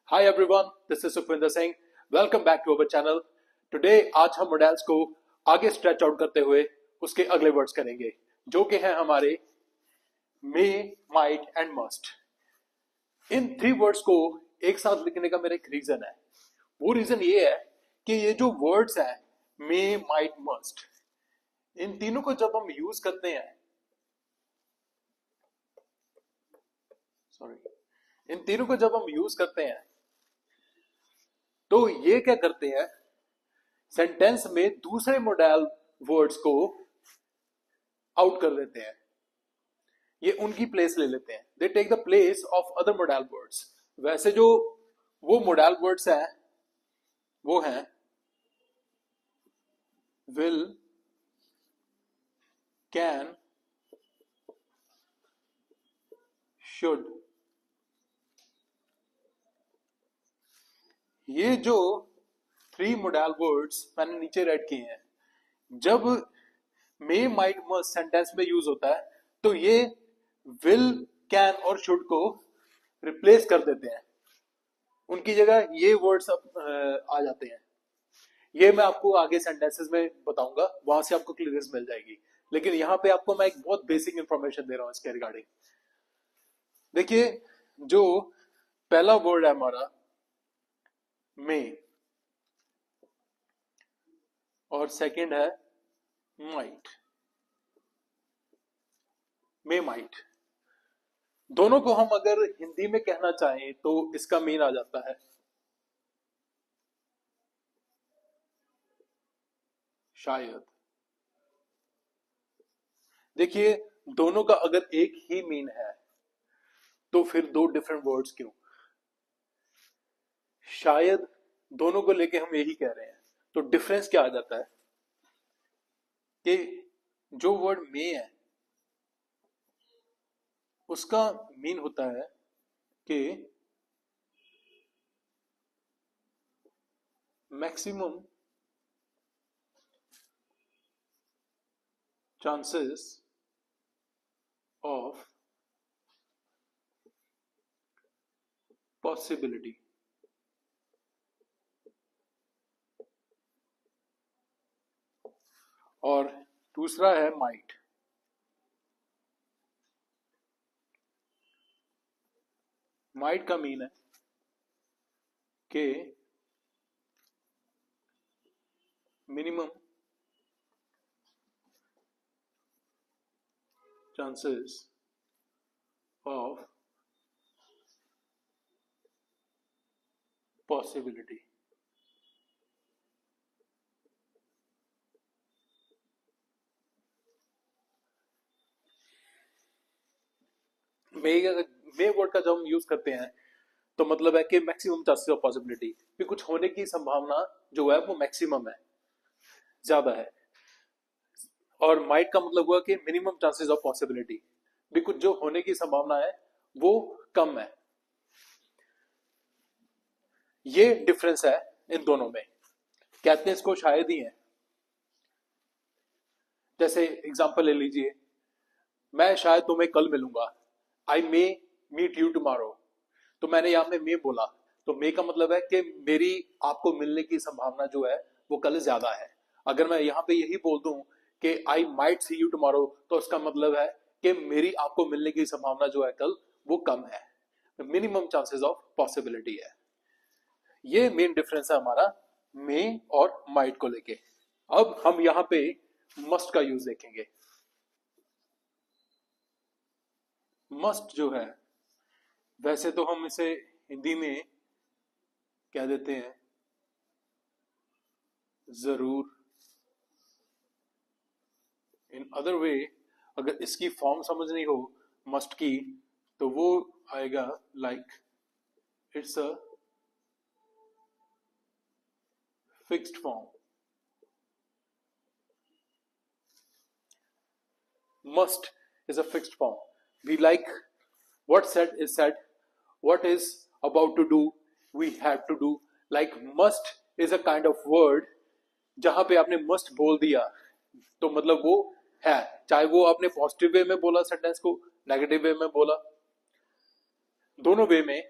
Hi everyone, this is Sukhvinder Singh. Welcome back to our channel. Today आज हम models को आगे stretch out करते हुए उसके अगले वर्ड्स करेंगे जो कि हैं हमारे मे, माइट एंड मस्ट। इन थ्री वर्ड्स को एक साथ लिखने का मेरा एक रीजन है। वो रीजन ये है कि ये जो वर्ड्स हैं मे, माइट, मस्ट, इन तीनों को जब हम यूज करते हैं इन तीनों को जब हम यूज करते हैं तो ये क्या करते हैं, सेंटेंस में दूसरे मॉडल वर्ड्स को आउट कर देते हैं। ये उनकी प्लेस ले लेते हैं। They take the place of other modal words. वैसे जो वो मॉडल वर्ड्स हैं वो हैं विल, कैन, शुड। ये जो थ्री मॉडल वर्ड्स मैंने नीचे राइट किए हैं, जब मे, माइट, मस्ट सेंटेंस में यूज होता है तो ये विल, कैन और शुड को रिप्लेस कर देते हैं। उनकी जगह ये वर्ड्स आ जाते हैं। ये मैं आपको आगे सेंटेंसेस में बताऊंगा, वहां से आपको क्लियरेंस मिल जाएगी। लेकिन यहां पे आपको मैं एक बहुत बेसिक इंफॉर्मेशन दे रहा हूं इसके रिगार्डिंग। देखिए, जो पहला वर्ड है हमारा मे और सेकंड है माइट, मे, माइट, दोनों को हम अगर हिंदी में कहना चाहें तो इसका मीन आ जाता है शायद। देखिए, दोनों का अगर एक ही मीन है तो फिर दो डिफरेंट वर्ड्स क्यों? शायद दोनों को लेके हम यही कह रहे हैं, तो डिफरेंस क्या आ जाता है कि जो वर्ड मे है उसका मीन होता है कि मैक्सिमम चांसेस ऑफ पॉसिबिलिटी। और दूसरा है माइट। माइट का मीन है कि minimum chances of possibility. May word का जब हम यूज करते हैं तो मतलब है कि मैक्सिमम चांसेस ऑफ पॉसिबिलिटी, कि कुछ होने की संभावना जो है वो मैक्सिमम है, ज्यादा है। और माइट का मतलब हुआ कि मिनिमम चांसेस ऑफ पॉसिबिलिटी, भी कुछ जो होने की संभावना है वो कम है। ये डिफरेंस है इन दोनों में। कहते हैं इसको शायद ही है। जैसे एग्जांपल ले लीजिए, मैं शायद तुम्हें कल मिलूंगा, आई मे मीट यू टुमारो। तो मैंने यहां पे मे बोला, तो मे का मतलब है कि मेरी आपको मिलने की संभावना जो है वो कल ज्यादा है। अगर मैं यहाँ पे यही बोल दूं कि I might see you tomorrow, तो उसका मतलब है कि मेरी आपको मिलने की संभावना जो है कल वो कम है, मिनिमम चांसेस ऑफ पॉसिबिलिटी है। ये मेन डिफरेंस है हमारा मे और माइट को लेके। अब हम यहाँ पे मस्ट का यूज देखेंगे। मस्ट जो है, वैसे तो हम इसे हिंदी में कह देते हैं जरूर। इन अदर वे, अगर इसकी फॉर्म समझनी हो मस्ट की, तो वो आएगा like it's a fixed form. Must is a fixed form. We like what said is said, what is about to do, we have to do. Like must is a kind of word, जहां पे आपने must बोल दिया तो मतलब वो है, चाहे वो आपने पॉजिटिव वे में बोला सेंटेंस को, नेगेटिव वे में बोला, दोनों वे में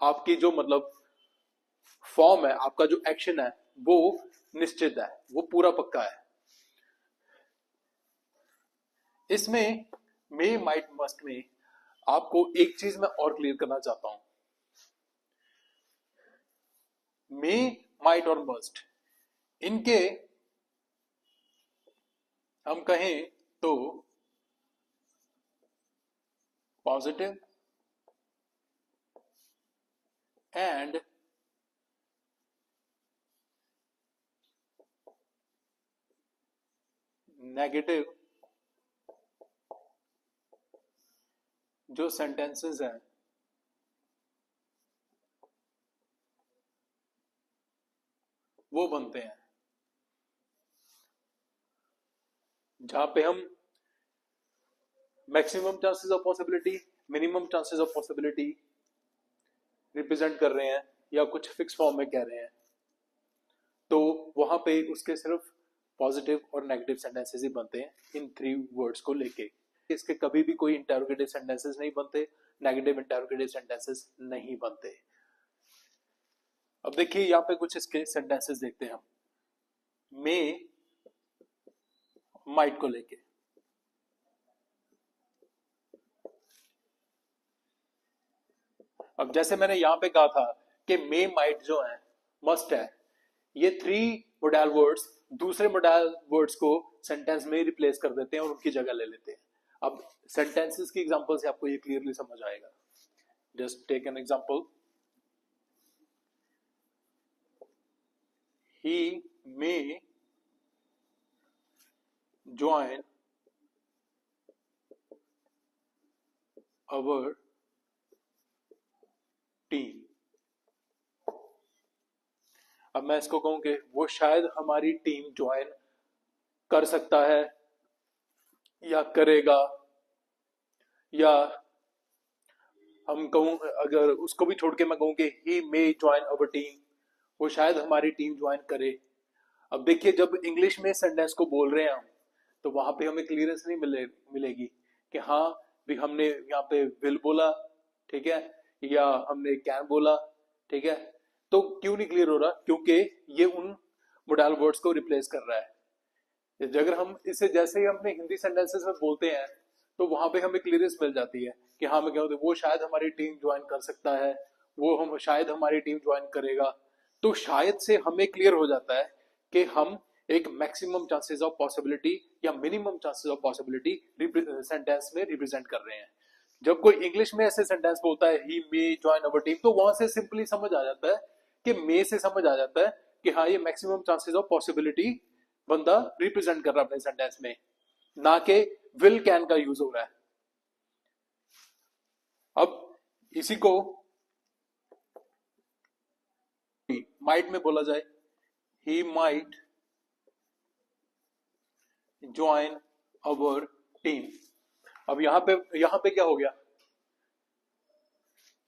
आपकी जो मतलब फॉर्म है, आपका जो एक्शन है वो निश्चित है, वो पूरा पक्का है। इसमें मे माइट मस्ट में आपको एक चीज मैं और क्लियर करना चाहता हूं। मे माइट और मस्ट, इनके हम कहें तो पॉजिटिव एंड नेगेटिव जो सेंटेंसेस हैं वो बनते हैं, जहां पे हम maximum chances of possibility, minimum chances of possibility represent कर रहे हैं या कुछ फिक्स फॉर्म में कह रहे हैं, तो वहां पे उसके सिर्फ पॉजिटिव और नेगेटिव सेंटेंसेस ही बनते हैं इन थ्री वर्ड्स को लेके। इसके कभी भी कोई इंटरोगेटिव सेंटेंसेस नहीं बनते, नेगेटिव इंटरोगेटिव सेंटेंसेस नहीं बनते। अब देखिए यहाँ पे कुछ इसके सेंटेंसेस देखते हैं हम मे माइट को लेके। अब जैसे मैंने यहां पे कहा था कि मे माइट जो है मस्ट है, ये थ्री मोडाल वर्ड्स दूसरे मोडाल वर्ड्स को सेंटेंस में रिप्लेस कर देते हैं और उनकी जगह ले लेते हैं। अब सेंटेंसेस की एग्जांपल से आपको ये क्लियरली समझ आएगा। Just take an example, he may join our team. अब मैं इसको कहूं कि वो शायद हमारी टीम ज्वाइन कर सकता है या करेगा, या हम कहूं, अगर उसको भी छोड़ के मैं कहूं कि ही मे ज्वाइन अवर टीम, वो शायद हमारी टीम ज्वाइन करे। अब देखिए जब इंग्लिश में सेंटेंस को बोल रहे हैं हम, तो वहां पे हमें क्लियरेंस नहीं मिलेगी कि हाँ भी हमने यहाँ पे विल बोला, ठीक है, या हमने कैन बोला, ठीक है। तो क्यों नहीं क्लियर हो रहा? क्योंकि ये उन मोडाल वर्ड्स को रिप्लेस कर रहा है। अगर हम इसे जैसे ही अपने हिंदी सेंटेंसेस में बोलते हैं तो वहां पे हमें क्लियरेंस मिल जाती है कि हाँ मैं क्या होता है, वो शायद हमारी टीम ज्वाइन कर सकता है, वो हम शायद हमारी टीम ज्वाइन करेगा। तो शायद से हमें क्लियर हो जाता है कि हम एक मैक्सिमम चांसेस ऑफ पॉसिबिलिटी या minimum chances of possibility sentence में रिप्रेजेंट कर रहे हैं। जब कोई इंग्लिश में ऐसे सेंटेंस बोलता है ही मे ज्वाइन अवर टीम, तो वहां से सिंपली समझ आ जाता है कि मे से समझ आ जाता है कि हाँ ये मैक्सिमम चांसेस ऑफ पॉसिबिलिटी बंदा रिप्रेजेंट कर रहा है अपने सेंटेंस में, ना कि विल कैन का यूज हो रहा है। अब इसी को माइट में बोला जाए, he might join our team. अब यहां पे क्या हो गया?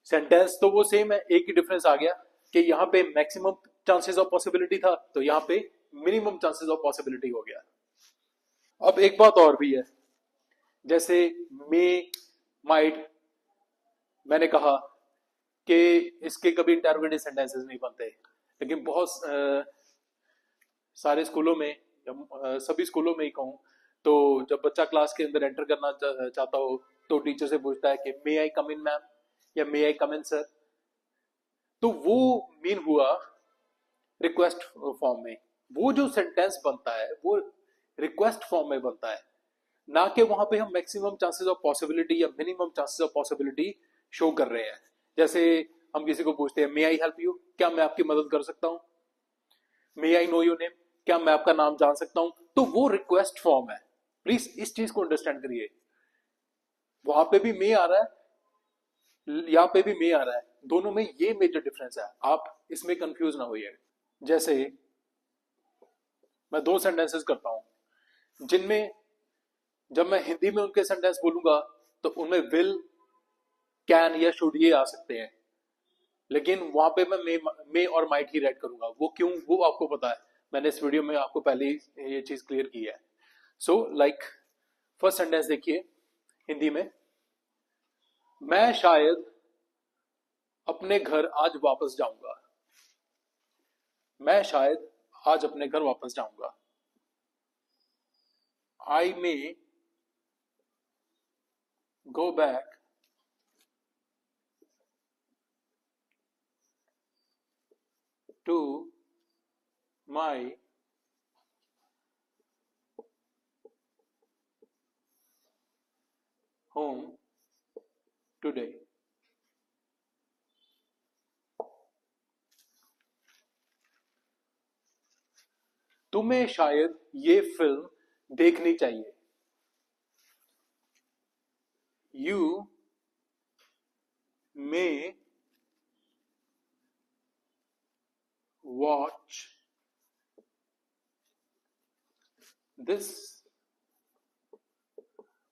सेंटेंस तो वो सेम है, एक ही डिफरेंस आ गया कि यहां पे मैक्सिमम चांसेस ऑफ पॉसिबिलिटी था, तो यहां पे मिनिमम चांसेस ऑफ पॉसिबिलिटी हो गया। अब एक बात और भी है, जैसे मे माइट, मैंने कहा कि इसके कभी इंटरोगेटिव सेंटेंसेस नहीं बनते, लेकिन बहुत सारे स्कूलों में, सभी स्कूलों में ही कहूं तो, जब बच्चा क्लास के अंदर एंटर करना चाहता हो तो टीचर से पूछता है कि मे आई कम इन मैम या मे आई कम इन सर। तो वो मीन हुआ रिक्वेस्ट फॉर्म में, वो जो सेंटेंस बनता है वो रिक्वेस्ट फॉर्म में बनता है, ना कि वहां पे हम मैक्सिमम चांसेस ऑफ पॉसिबिलिटी या minimum chances of possibility show कर रहे हैं। जैसे हम किसी को पूछते हैं मे आई हेल्प यू, क्या मैं आपकी मदद कर सकता हूं? मे आई नो योर नेम, क्या मैं आपका नाम जान सकता हूं? तो वो रिक्वेस्ट फॉर्म है। प्लीज इस चीज को अंडरस्टैंड करिए, वहां पे भी मे आ रहा है, यहां पे भी मे आ रहा है, दोनों में ये मेजर डिफरेंस है, आप इसमें कंफ्यूज ना होइए। जैसे मैं दो सेंटेंसेस करता हूं जिनमें जब मैं हिंदी में उनके सेंटेंस बोलूंगा तो उनमें विल, कैन या शुड ये आ सकते हैं, लेकिन वहां पे मैं मे और माइट ही रेड करूंगा। वो क्यों, वो आपको पता है, मैंने इस वीडियो में आपको पहले ही ये चीज क्लियर की है। सो लाइक फर्स्ट सेंटेंस देखिए हिंदी में, मैं शायद अपने घर आज वापस जाऊंगा। मैं शायद आज अपने घर वापस जाऊंगा। I may go back to my home today. तुम्हें शायद ये फिल्म देखनी चाहिए। You may watch this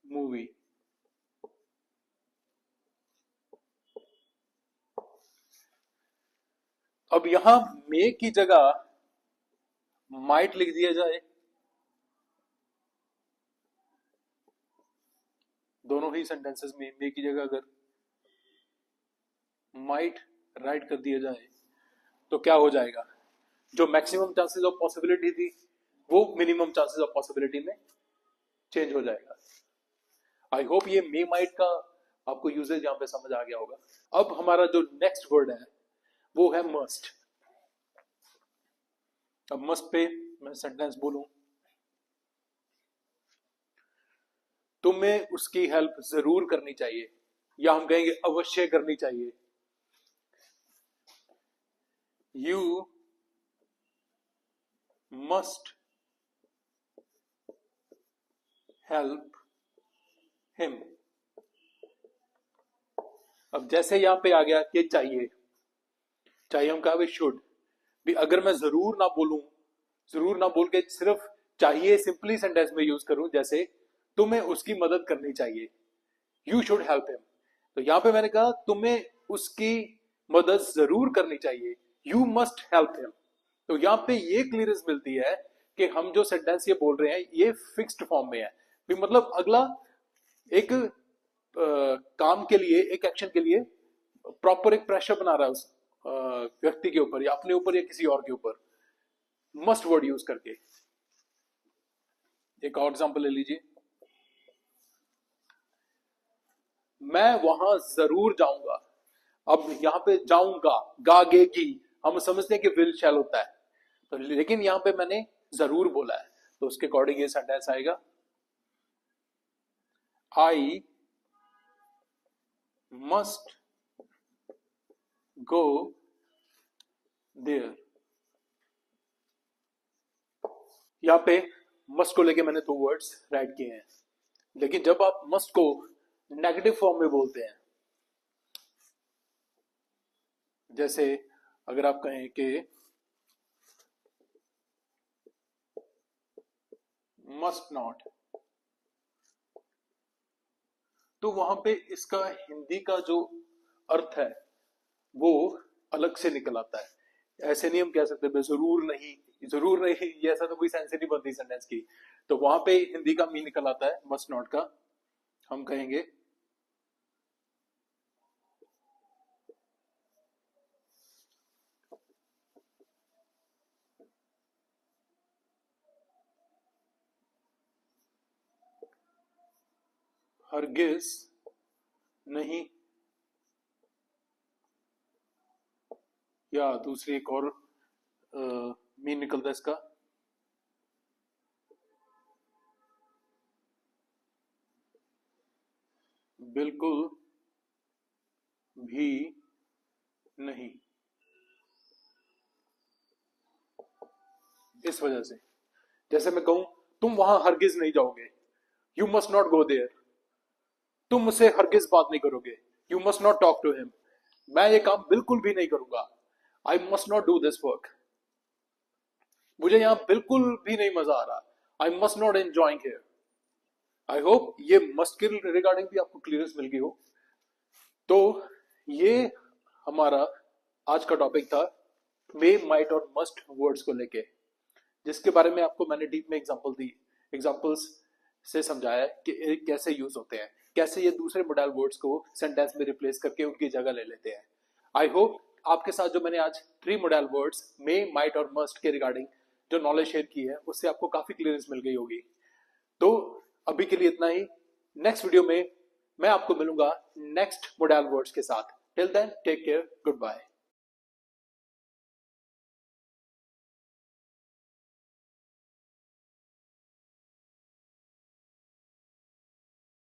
movie. अब यहां मे की जगह माइट लिख दिया जाए। दोनों ही सेंटेंसेस में मे की जगह अगर माइट राइट कर दिया जाए तो क्या हो जाएगा? जो मैक्सिमम चांसेस ऑफ पॉसिबिलिटी थी वो मिनिमम चांसेस ऑफ पॉसिबिलिटी में चेंज हो जाएगा। आई होप ये मे माइट का आपको यूजेज यहां पे समझ आ गया होगा। अब हमारा जो नेक्स्ट वर्ड है वो है मस्ट। अब मस्ट पे मैं सेंटेंस बोलूं, तुम्हें उसकी हेल्प जरूर करनी चाहिए, या हम कहेंगे अवश्य करनी चाहिए। You must help him. अब जैसे यहां पे आ गया कि चाहिए, चाहिए हम कहा शुड भी, अगर मैं जरूर ना बोलूं, जरूर ना बोल के सिर्फ चाहिए सिंपली सेंटेंस में यूज करूं, जैसे तुम्हें उसकी मदद करनी चाहिए, यू शुड हेल्प हिम। तो यहां पे मैंने कहा तुम्हें उसकी मदद जरूर करनी चाहिए, यू मस्ट हेल्प हिम। तो यहां पे ये क्लियरेंस मिलती है कि हम जो सेंटेंस ये बोल रहे हैं ये फिक्स्ड फॉर्म में है, भी मतलब अगला एक काम के लिए, एक एक्शन के लिए प्रॉपर एक प्रेशर बना रहा है उस व्यक्ति के ऊपर या अपने ऊपर या किसी और के ऊपर, मस्ट वर्ड यूज करके। एक और एग्जांपल ले लीजिए, मैं वहां जरूर जाऊंगा। अब यहां पे जाऊंगा, गागेगी, हम समझते हैं कि विल शैल होता है, तो लेकिन यहां पे मैंने जरूर बोला है, तो उसके अकॉर्डिंग ये सेंटेंस आएगा, आई मस्ट गो देयर। यहां पे मस्ट को लेके मैंने दो वर्ड्स राइट किए हैं, लेकिन जब आप मस्ट को नेगेटिव फॉर्म में बोलते हैं, जैसे अगर आप कहें कि मस्ट नॉट, तो वहां पे इसका हिंदी का जो अर्थ है वो अलग से निकल आता है। ऐसे नहीं हम कह सकते जरूर नहीं, जरूर नहीं, ये ऐसा तो कोई सेंस ही नहीं बनती सेंटेंस की। तो वहां पे हिंदी का मीन निकल आता है मस्ट नॉट का, हम कहेंगे हरगिज नहीं, या दूसरी एक और मीन निकलता है इसका, बिल्कुल भी नहीं। इस वजह से जैसे मैं कहूं तुम वहां हरगिज नहीं जाओगे, you must not go there, तुम मुझसे हरगिज बात नहीं करोगे, you must not talk to him, मैं ये काम बिल्कुल भी नहीं करूंगा, I must not do this work, मुझे यहां बिल्कुल भी नहीं मजा आ रहा, I must not enjoying here. I hope ये मस्ट के रिगार्डिंग भी आपको क्लियरेंस मिल गई हो। तो ये हमारा आज का टॉपिक था मे, माइट और मस्ट वर्ड्स को लेके, जिसके बारे में आपको मैंने डीप में एग्जांपल दी, एग्जांपल्स से समझाया कि कैसे यूज होते हैं, कैसे ये दूसरे मॉडल वर्ड्स को सेंटेंस में रिप्लेस करके उनकी जगह ले लेते हैं। आई होप आपके साथ जो मैंने आज 3 मॉडल वर्ड्स मे, माइट और मस्ट के रिगार्डिंग जो नॉलेज शेयर की है उससे आपको काफी क्लियरेंस मिल गई होगी। तो अभी के लिए इतना ही। नेक्स्ट वीडियो में मैं आपको मिलूंगा नेक्स्ट मॉडल वर्ड्स के साथ। Till then take care, good bye.